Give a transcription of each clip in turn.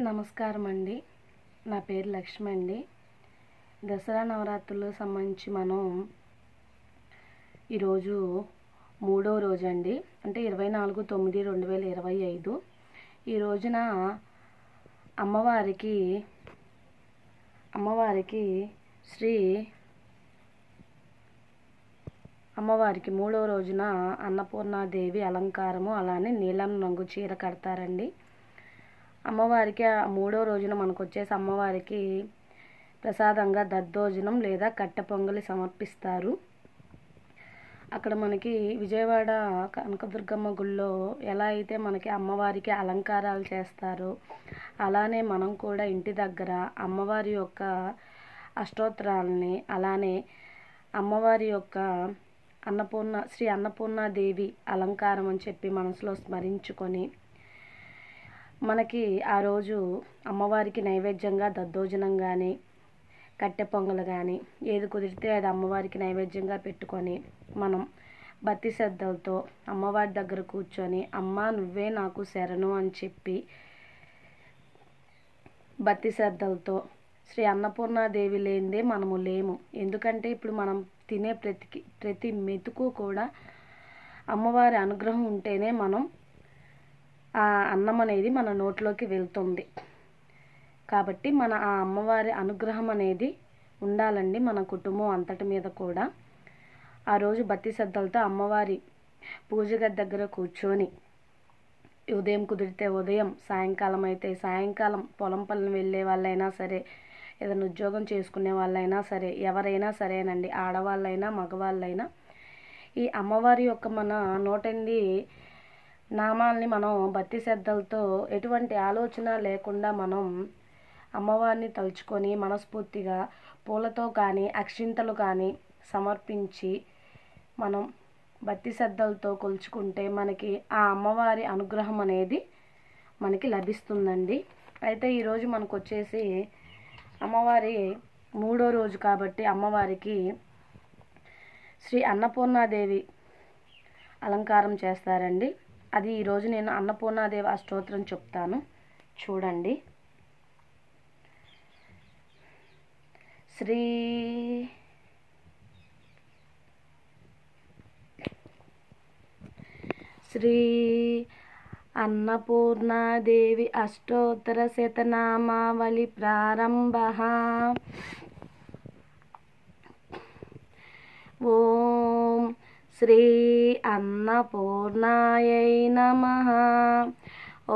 నమస్కారం అండి. నా పేరు లక్ష్మి అండి. దసరా నవరాత్రులకు సంబంధించి మనం ఈరోజు 3వ రోజు అండి. అంటే 24/9/2025. ఈ రోజున అమ్మవారికి అమ్మవారికి 3వ రోజున అన్నపూర్ణాదేవి అలంకారము, అలానే నీలం రంగు చీర కడతారండి. అమ్మవారికి 3వ రోజున మనకు వచ్చేసి అమ్మవారికి ప్రసాదంగా దద్దోజనం లేదా కట్టె పొంగలి సమర్పిస్తారు. అక్కడ మనకి విజయవాడ కనకదుర్గమ్మ గుళ్ళో ఎలా అయితే మనకి అమ్మవారికి అలంకారాలు చేస్తారో అలానే మనం కూడా ఇంటి దగ్గర అమ్మవారి యొక్క అష్టోత్తరాలని, అలానే అమ్మవారి యొక్క శ్రీ అన్నపూర్ణాదేవి అలంకారం అని చెప్పి మనసులో స్మరించుకొని మనకి ఆ రోజు అమ్మవారికి నైవేద్యంగా దద్దోజనం కానీ కట్టె పొంగలు కానీ ఏది కుదిరితే అది అమ్మవారికి నైవేద్యంగా పెట్టుకొని మనం భక్తి శ్రద్ధలతో అమ్మవారి దగ్గర కూర్చొని అమ్మ నువ్వే నాకు శరణు అని చెప్పి భక్తి శ్రద్ధలతో శ్రీ అన్నపూర్ణాదేవి లేనిదే మనము లేము. ఎందుకంటే ఇప్పుడు మనం తినే ప్రతి మెతుకు కూడా అమ్మవారి అనుగ్రహం ఉంటేనే మనం ఆ అన్నం అనేది మన నోట్లోకి వెళ్తుంది. కాబట్టి మన ఆ అమ్మవారి అనుగ్రహం అనేది ఉండాలండి మన కుటుంబం అంతటి మీద కూడా. ఆ రోజు భక్తి శ్రద్ధలతో అమ్మవారి పూజ గది దగ్గర కూర్చొని ఉదయం కుదిరితే ఉదయం, సాయంకాలం అయితే సాయంకాలం పొలం పనులు వెళ్ళే వాళ్ళైనా సరే, ఏదైనా ఉద్యోగం చేసుకునే వాళ్ళైనా సరే, ఎవరైనా సరేనండి, ఆడవాళ్ళైనా మగవాళ్ళైనా ఈ అమ్మవారి యొక్క మన 108 నామాల్ని మనం భక్తి శ్రద్ధలతో ఎటువంటి ఆలోచన లేకుండా మనం అమ్మవారిని తలుచుకొని మనస్ఫూర్తిగా పూలతో కానీ అక్షింతలు కానీ సమర్పించి మనం భక్తి శ్రద్ధలతో కొలుచుకుంటే మనకి ఆ అమ్మవారి అనుగ్రహం అనేది మనకి లభిస్తుందండి. అయితే ఈరోజు మనకు వచ్చేసి అమ్మవారి 3వ రోజు కాబట్టి అమ్మవారికి శ్రీ అన్నపూర్ణాదేవి అలంకారం చేస్తారండి. అది ఈరోజు నేను అన్నపూర్ణాదేవి అష్టోత్తరం చెప్తాను, చూడండి. శ్రీ అన్నపూర్ణాదేవి అష్టోత్తర శతనామావళి ప్రారంభ. ఓం శ్రీ అన్నపూర్ణాయై నమః.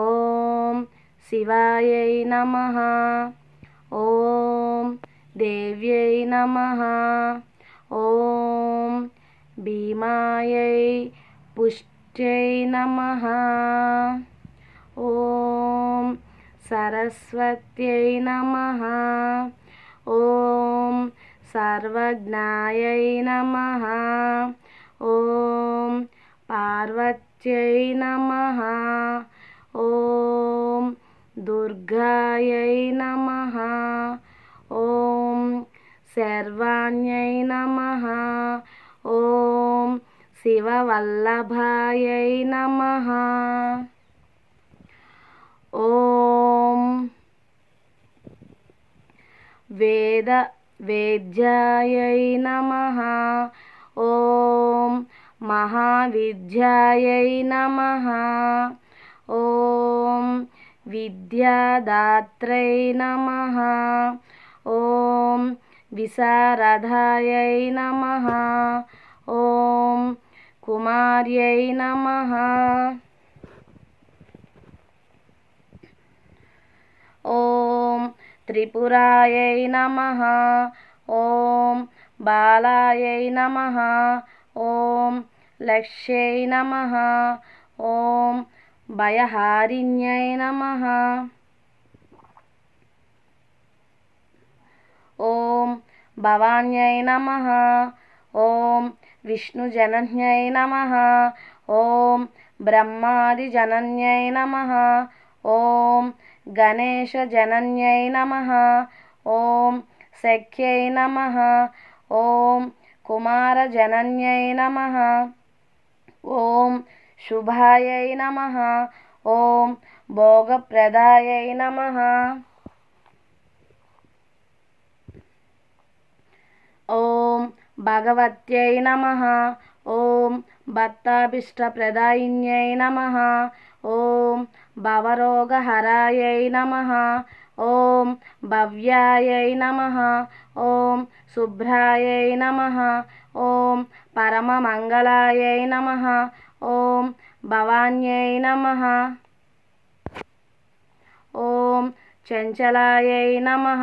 ఓం శివాయై నమః. ఓం దేవ్యై నమః. ఓం భీమాయై పుష్ట్యై నమః. ఓం సరస్వత్యై నమః. ఓం సర్వజ్ఞాయై నమః. ఓం పార్వత్యై నమః. ఓం దుర్గాయై నమః. ఓం శర్వాణ్యై నమః. ఓం శివవల్లభాయై నమః. ఓం వేద్యాయై నమః. ఓం మహావిద్యాయై నమః. ఓం విద్యాదాత్రై నమః. ఓం విశారదాయై నమః. ఓం కుమార్యై నమః. ఓం త్రిపురాయై నమః. ఓం బాలాయై నమః. ఓం లక్ష్యై నమః. ఓం భయహారిణ్యై నమః. ఓం భవాన్యై నమః. ఓం విష్ణుజనన్యై నమః. ఓం బ్రహ్మాదిజనన్యై నమః. ఓం గణేశజనన్యై నమః. ఓం సఖ్యై నమః. ఓం కుమారజనన్యై నమః. ఓం శుభాయై నమః. ఓం భోగప్రదాయై నమః. ఓం భగవత్యై నమః. ఓం భక్తాభీష్టప్రదాయిన్యై నమః. ఓం భవరోగహరాయై నమః. ఓం భవ్యాయై నమః. ఓం శుభ్రాయై నమః. ఓం పరమమంగళాయై నమః. ఓం భవాన్యై నమః. ఓం చంచలాయై నమః.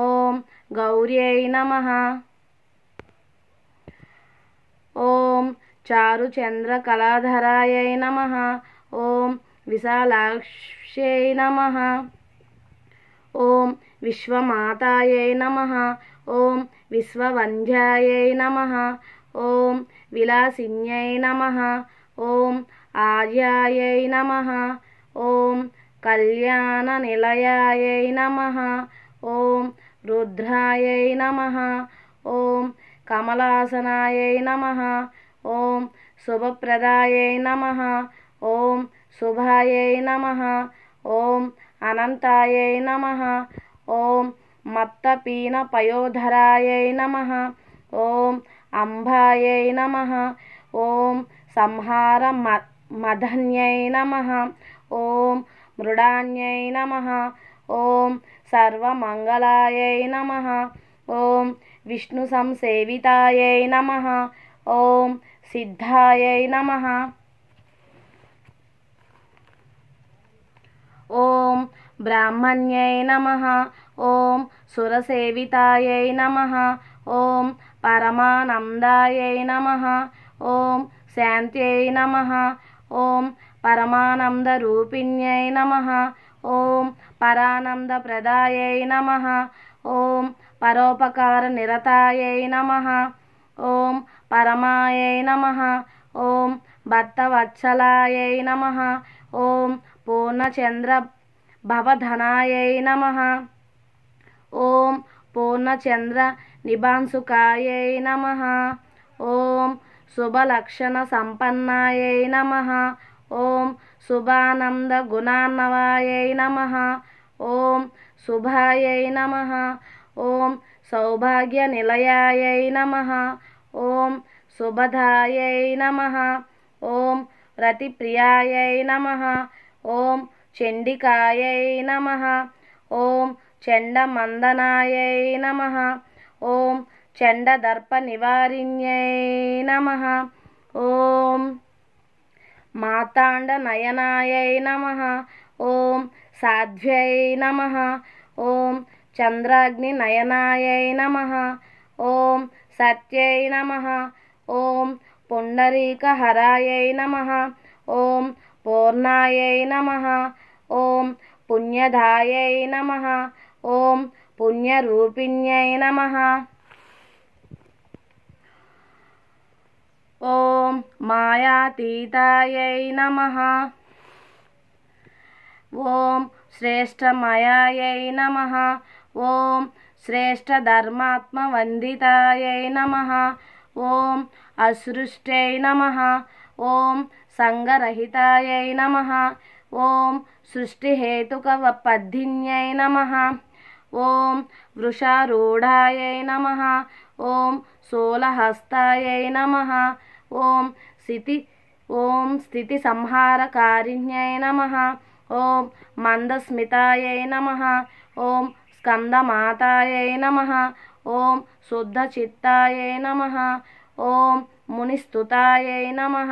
ఓం గౌర్యై నమః. ఓం చారుచంద్రకళాధరాయై నమః. ఓం విశాలాక్ష్యై నమః. ఓం విశ్వమాతాయై నమః. ఓం విశ్వవంధ్యాయై నమః. ఓం విలాసిన్యై నమః. ఓం ఆర్యాయై నమః. ఓం కళ్యాణనిలయాయై నమః. ఓం రుద్రాయై నమః. ఓం కమలాసనాయై నమః. ఓం శుభప్రదాయై నమః. ఓం శుభాయై నమః. ఓం అనంతాయై నమః. ఓం మత్తపీనపయోధరాయై నమః. ఓం అంబాయై నమః. ఓం సంహార మదన్యై నమః. ఓం మృడాన్యై నమః. ఓం సర్వమంగళాయై నమః. ఓం విష్ణు సంసేవితాయై నమః. ఓం సిద్ధాయై నమః. ఓం బ్రాహ్మణ్యై నమః. ఓం సురసేవితాయై నమః. ఓం పరమానందాయై నమః. ఓం శాంత్యై నమః. ఓం పరమానందరూపిణ్యై నమః. ఓం పరానందప్రదాయై నమః. ఓం పరోపకారనిరతాయై నమః. ఓం పరమాయై నమః. ఓం భక్తవత్సలాయై నమః. ఓం పూర్ణచంద్ర భవధనాయై నమః. ఓం పూర్ణచంద్ర నిబాంసుకాయై నమః. ఓం శుభలక్షణ సంపన్నాయై నమః. ఓం శుభానంద గుణార్ణవాయై నమః. ఓం శుభాయై నమః. ఓం సౌభాగ్య నిలయాయై నమః. ఓం శుభదాయై నమః. ఓం రతిప్రియాయై నమః. ఓం చండికాయై నమః. ఓం చండమందనాయై నమః. ఓం చండదర్ప నివారిణ్యై నమః. ఓం మార్తాండ నయనాయై నమః. ఓం సాధ్వ్యై నమః. ఓం చంద్రాగ్ని నయనాయై నమః. ఓం సత్యై నమః. ఓం పుండరీకహరాయై నమః. ఓం పూర్ణాయై నమః. ఓం పుణ్యదాయై నమః. ఓం పుణ్యరూపిణ్యై నమః. ఓం మాయాతీతాయై నమః. ఓం శ్రేష్టమయాయై నమః. ఓం శ్రేష్టధర్మాత్మవందితాయై నమః. ఓం అసృష్టై నమః. ఓం సంగరహితాయై నమః. ఓం సృష్టిహేతుకపద్ధిన్యై నమః. ఓం వృషారూఢాయై నమః. ఓం శూలహస్తాయై నమః. ఓం స్థితి సంహారకారిణ్యై నమః. ఓం మందస్మితాయై నమః. ఓం స్కందమాతాయై నమః. ఓం శుద్ధచిత్తాయై నమః. ఓం మునిస్తుతాయై నమః.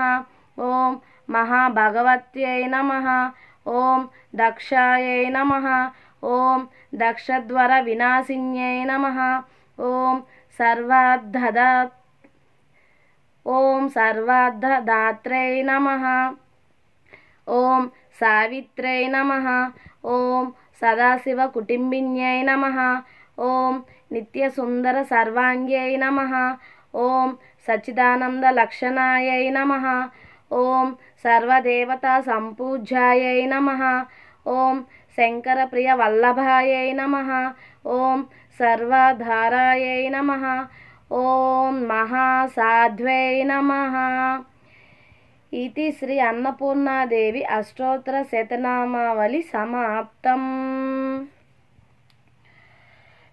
ఓం మహాభగవత్యై నమః. ఓం దక్షాయై నమః. ఓం దక్షధ్వర వినాశిన్యై నమః. ఓం సర్వార్థదాత్రై నమః. ఓం సావిత్రై నమః. ఓం సదాశివకుటుంబిన్యై నమః. ఓం నిత్యసుందర సర్వాంగ్యై నమః. ఓం సచ్చిదానందలక్షణాయై నమః. ఓం సర్వదేవతా సంపూజ్యాయై నమః. ఓం శంకరప్రియ వల్లభాయై నమః. ఓం సర్వధారాయై నమః. ఓం మహాసాధ్వై నమః. इति श्री अन्नपूर्णादेवी अष्टोत्तर शतनामावली समाप्तम्।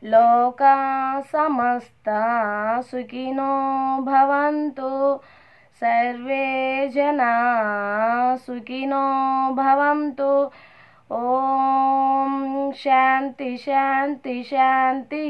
लोका समस्ता सुखिनो भवन्तु, सर्वे जना सुखिनो भवन्तु। ओम शांति शांति शांति।